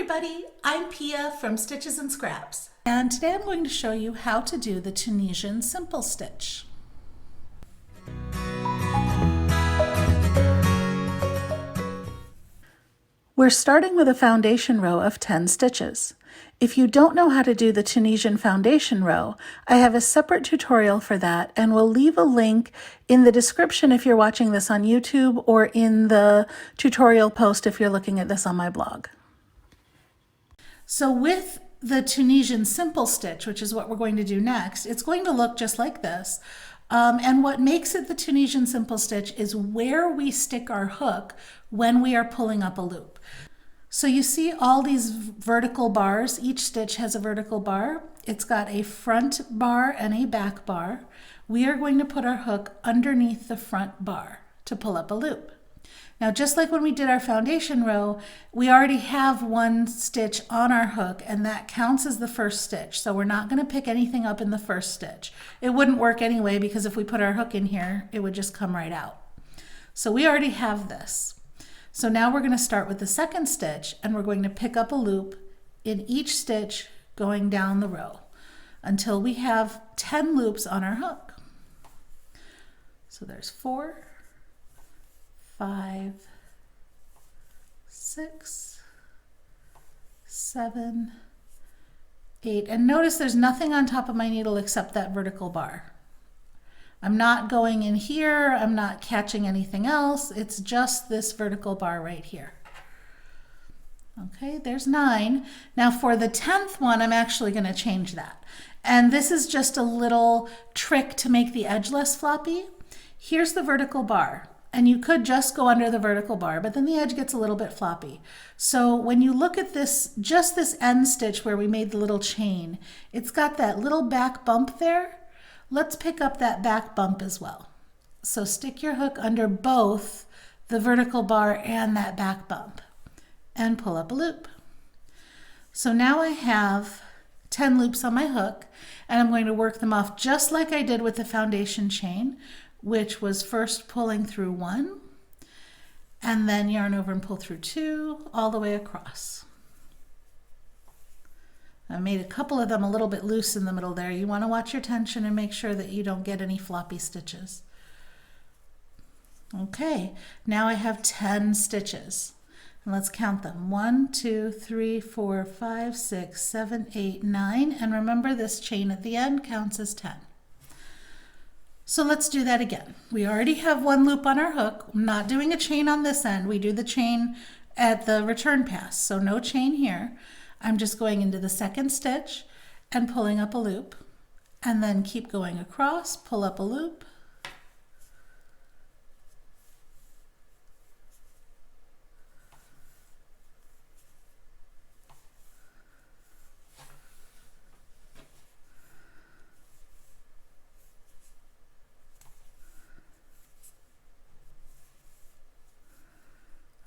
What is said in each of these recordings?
everybody, I'm Pia from Stitches and Scraps, and today I'm going to show you how to do the Tunisian simple stitch. We're starting with a foundation row of 10 stitches. If you don't know how to do the Tunisian foundation row, I have a separate tutorial for that, and we'll leave a link in the description if you're watching this on YouTube or in the tutorial post if you're looking at this on my blog. So with the Tunisian simple stitch, which is what we're going to do next, it's going to look just like this. And what makes it the Tunisian simple stitch is where we stick our hook when we are pulling up a loop. So you see all these vertical bars. Each stitch has a vertical bar. It's got a front bar and a back bar. We are going to put our hook underneath the front bar to pull up a loop. Now, just like when we did our foundation row, we already have one stitch on our hook, and that counts as the first stitch. So we're not going to pick anything up in the first stitch. It wouldn't work anyway, because if we put our hook in here, it would just come right out. So we already have this. So now we're going to start with the second stitch, and we're going to pick up a loop in each stitch going down the row until we have 10 loops on our hook. So there's 4, 5, 6, 7, 8, and notice there's nothing on top of my needle except that vertical bar. I'm not going in here, I'm not catching anything else, it's just this vertical bar right here. Okay, there's 9. Now for the 10th one, I'm actually going to change that. And this is just a little trick to make the edge less floppy. Here's the vertical bar. And you could just go under the vertical bar, but then the edge gets a little bit floppy. So when you look at this, just this end stitch where we made the little chain, it's got that little back bump there. Let's pick up that back bump as well. So stick your hook under both the vertical bar and that back bump and pull up a loop. So now I have 10 loops on my hook, and I'm going to work them off just like I did with the foundation chain, which was first pulling through 1 and then yarn over and pull through 2 all the way across. I made a couple of them a little bit loose in the middle there. You want to watch your tension and make sure that you don't get any floppy stitches. Okay, now I have 10 stitches. And let's count them. 1, 2, 3, 4, 5, 6, 7, 8, 9. And remember, this chain at the end counts as 10. So let's do that again. We already have one loop on our hook. I'm not doing a chain on this end. We do the chain at the return pass, so no chain here. I'm just going into the second stitch and pulling up a loop, and then keep going across, pull up a loop,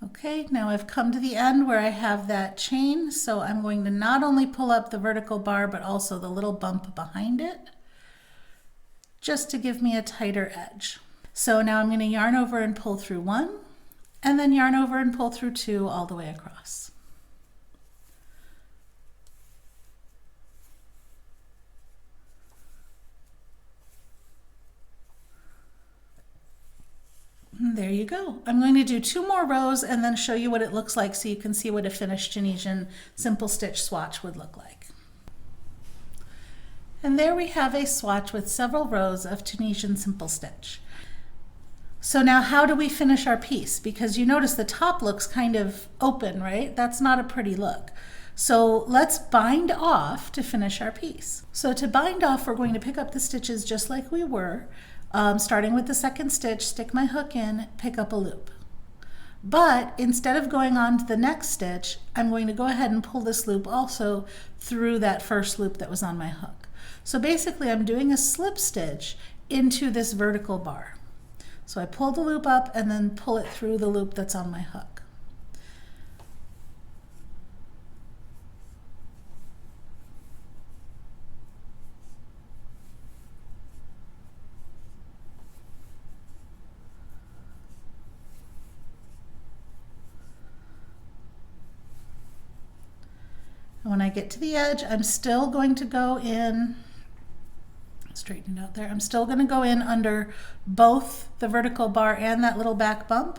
Okay, now I've come to the end where I have that chain, so I'm going to not only pull up the vertical bar, but also the little bump behind it, just to give me a tighter edge. So now I'm going to yarn over and pull through 1, and then yarn over and pull through 2 all the way across. There you go. I'm going to do 2 more rows and then show you what it looks like so you can see what a finished Tunisian simple stitch swatch would look like. And there we have a swatch with several rows of Tunisian simple stitch. So now how do we finish our piece? Because you notice the top looks kind of open, right? That's not a pretty look. So let's bind off to finish our piece. So to bind off, we're going to pick up the stitches just like we were. Starting with the second stitch, stick my hook in, pick up a loop. But instead of going on to the next stitch, I'm going to go ahead and pull this loop also through that first loop that was on my hook. So basically I'm doing a slip stitch into this vertical bar. So I pull the loop up and then pull it through the loop that's on my hook. And when I get to the edge, I'm still going to go in, straighten it out there, I'm still going to go in under both the vertical bar and that little back bump,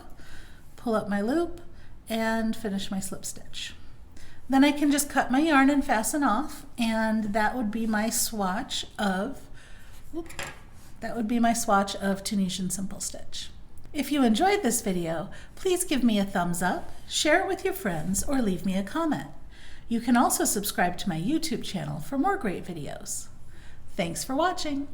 pull up my loop, and finish my slip stitch. Then I can just cut my yarn and fasten off, and that would be my swatch of, Tunisian simple stitch. If you enjoyed this video, please give me a thumbs up, share it with your friends, or leave me a comment. You can also subscribe to my YouTube channel for more great videos. Thanks for watching.